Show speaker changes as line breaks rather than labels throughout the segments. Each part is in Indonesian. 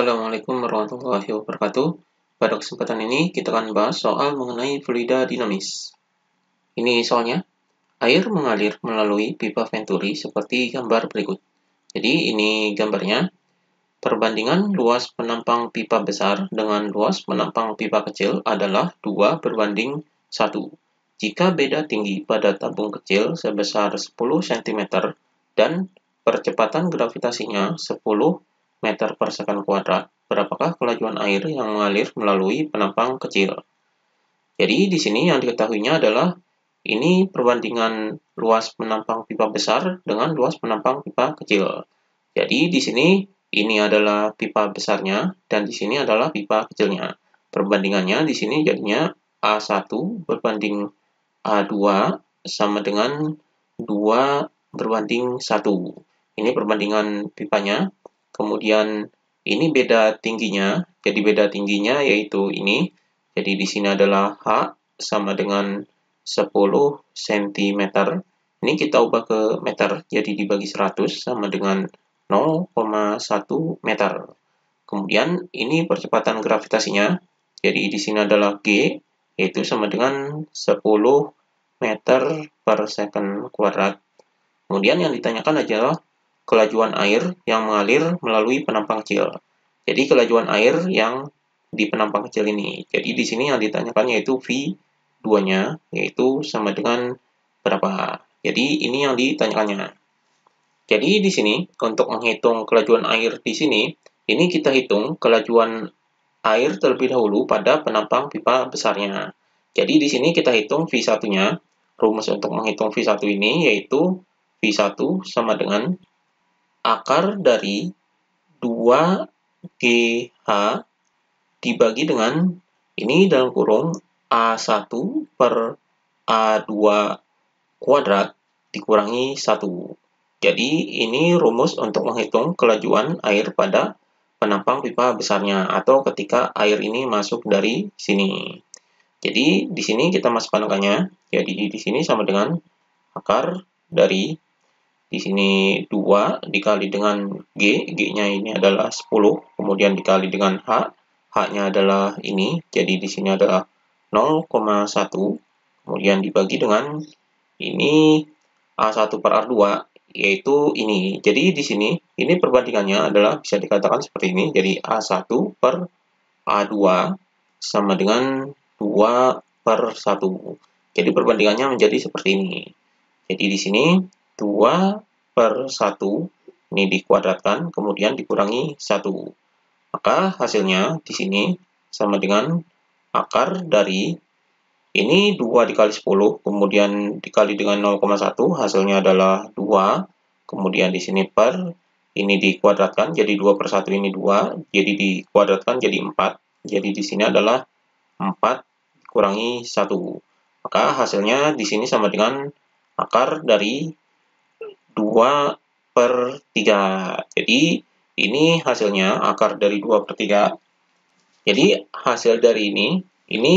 Assalamualaikum warahmatullahi wabarakatuh. Pada kesempatan ini kita akan bahas soal mengenai fluida dinamis. Ini soalnya, air mengalir melalui pipa venturi seperti gambar berikut. Jadi ini gambarnya, perbandingan luas penampang pipa besar dengan luas penampang pipa kecil adalah 2:1. Jika beda tinggi pada tabung kecil sebesar 10 cm dan percepatan gravitasinya 10 meter per second kuadrat, berapakah kelajuan air yang mengalir melalui penampang kecil? Jadi di sini yang diketahuinya adalah ini perbandingan luas penampang pipa besar dengan luas penampang pipa kecil. Jadi di sini ini adalah pipa besarnya dan di sini adalah pipa kecilnya. Perbandingannya di sini jadinya A1 berbanding A2 sama dengan 2:1. Ini perbandingan pipanya. Kemudian ini beda tingginya. Jadi beda tingginya yaitu ini. Jadi di sini adalah H sama dengan 10 cm. Ini kita ubah ke meter. Jadi dibagi 100 sama dengan 0,1 meter. Kemudian ini percepatan gravitasinya. Jadi di sini adalah G, yaitu sama dengan 10 meter per second kuadrat. Kemudian yang ditanyakan adalah kelajuan air yang mengalir melalui penampang kecil. Jadi kelajuan air yang di penampang kecil ini. Jadi di sini yang ditanyakan yaitu V2-nya, yaitu sama dengan berapa. Jadi ini yang ditanyakannya. Jadi di sini untuk menghitung kelajuan air di sini, ini kita hitung kelajuan air terlebih dahulu pada penampang pipa besarnya. Jadi di sini kita hitung V1-nya. Rumus untuk menghitung V1 ini yaitu V1 sama dengan akar dari 2GH dibagi dengan ini dalam kurung A1 per A2 kuadrat dikurangi 1. Jadi ini rumus untuk menghitung kelajuan air pada penampang pipa besarnya atau ketika air ini masuk dari sini. Jadi di sini kita masukkan angkanya. Jadi di sini sama dengan akar dari di sini 2 dikali dengan G, G-nya ini adalah 10, kemudian dikali dengan H, H-nya adalah ini, jadi di sini adalah 0,1, kemudian dibagi dengan ini A1 per A2, yaitu ini. Jadi di sini, ini perbandingannya adalah bisa dikatakan seperti ini, jadi A1 per A2 sama dengan 2/1. Jadi perbandingannya menjadi seperti ini. Jadi di sini 2/1 ini dikuadratkan, kemudian dikurangi 1. Maka hasilnya di sini sama dengan akar dari ini 2 dikali 10, kemudian dikali dengan 0,1, hasilnya adalah 2. Kemudian di sini per, ini dikuadratkan, jadi 2/1 ini 2, jadi dikuadratkan jadi 4. Jadi di sini adalah 4 dikurangi 1. Maka hasilnya di sini sama dengan akar dari 2/3. Jadi ini hasilnya akar dari 2/3. Jadi hasil dari ini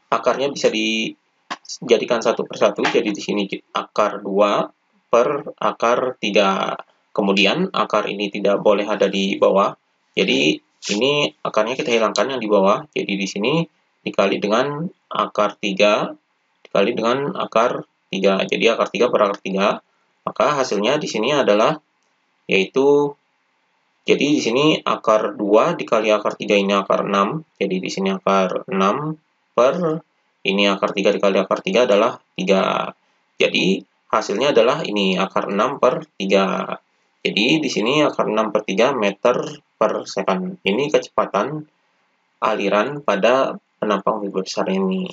akarnya bisa dijadikan 1/1. Jadi di sini akar 2 per akar 3. Kemudian akar ini tidak boleh ada di bawah. Jadi ini akarnya kita hilangkan yang di bawah. Jadi di sini dikali dengan akar 3 dikali dengan akar 3. Jadi akar 3 per akar 3. Maka hasilnya di sini adalah yaitu jadi di sini akar 2 dikali akar 3 ini akar 6. Jadi di sini akar 6 per ini akar 3 dikali akar 3 adalah 3. Jadi hasilnya adalah ini akar 6 per 3. Jadi di sini akar 6 per 3 meter per second. Ini kecepatan aliran pada penampang pipa besar ini.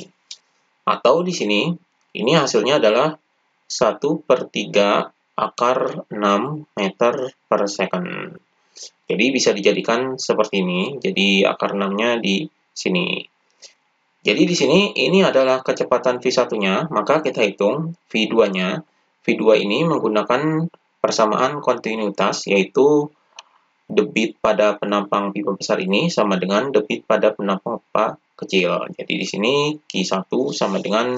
Atau di sini ini hasilnya adalah 1/3 akar 6 meter per second. Jadi bisa dijadikan seperti ini. Jadi akar 6-nya di sini. Jadi di sini ini adalah kecepatan V1-nya, maka kita hitung V2-nya. V2 ini menggunakan persamaan kontinuitas, yaitu debit pada penampang pipa besar ini sama dengan debit pada penampang pipa kecil. Jadi di sini Q1 sama dengan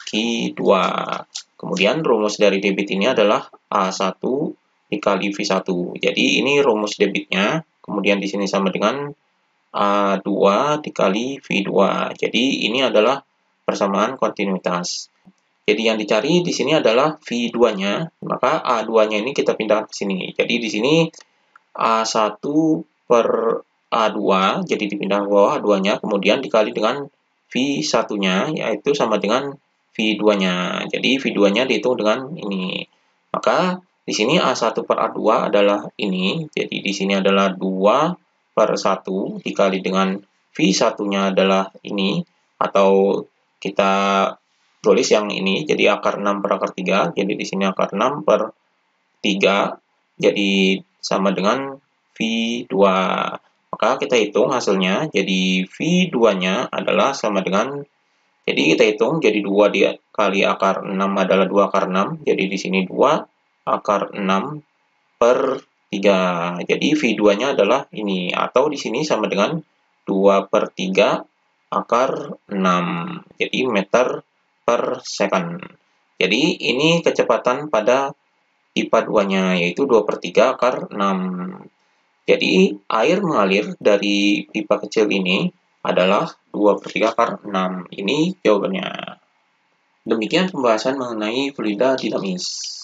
Q2. Kemudian rumus dari debit ini adalah A1 dikali V1. Jadi ini rumus debitnya. kemudian di sini sama dengan A2 dikali V2. Jadi ini adalah persamaan kontinuitas. Jadi yang dicari di sini adalah V2-nya, maka A2-nya ini kita pindahkan ke sini. Jadi di sini A1 per A2, jadi dipindah ke bawah A2-nya, kemudian dikali dengan V1-nya, yaitu sama dengan V2-nya. Jadi V2-nya dihitung dengan ini. Maka di sini A1 per A2 adalah ini, jadi di sini adalah 2 per 1 dikali dengan V1-nya adalah ini, atau kita tulis yang ini, jadi akar 6 per akar 3, jadi di sini akar 6 per 3, jadi sama dengan V2. Maka kita hitung hasilnya, jadi V2-nya adalah sama dengan, jadi kita hitung, jadi 2 dikali akar 6 adalah 2 akar 6, jadi di sini 2 akar 6 per 3. Jadi V2-nya adalah ini, atau di sini sama dengan 2 per 3 akar 6, jadi meter per second. Jadi ini kecepatan pada pipa 2-nya, yaitu 2 per 3 akar 6. Jadi air mengalir dari pipa kecil ini adalah 2 per 3 akar 6. Ini jawabannya. Demikian pembahasan mengenai fluida dinamis.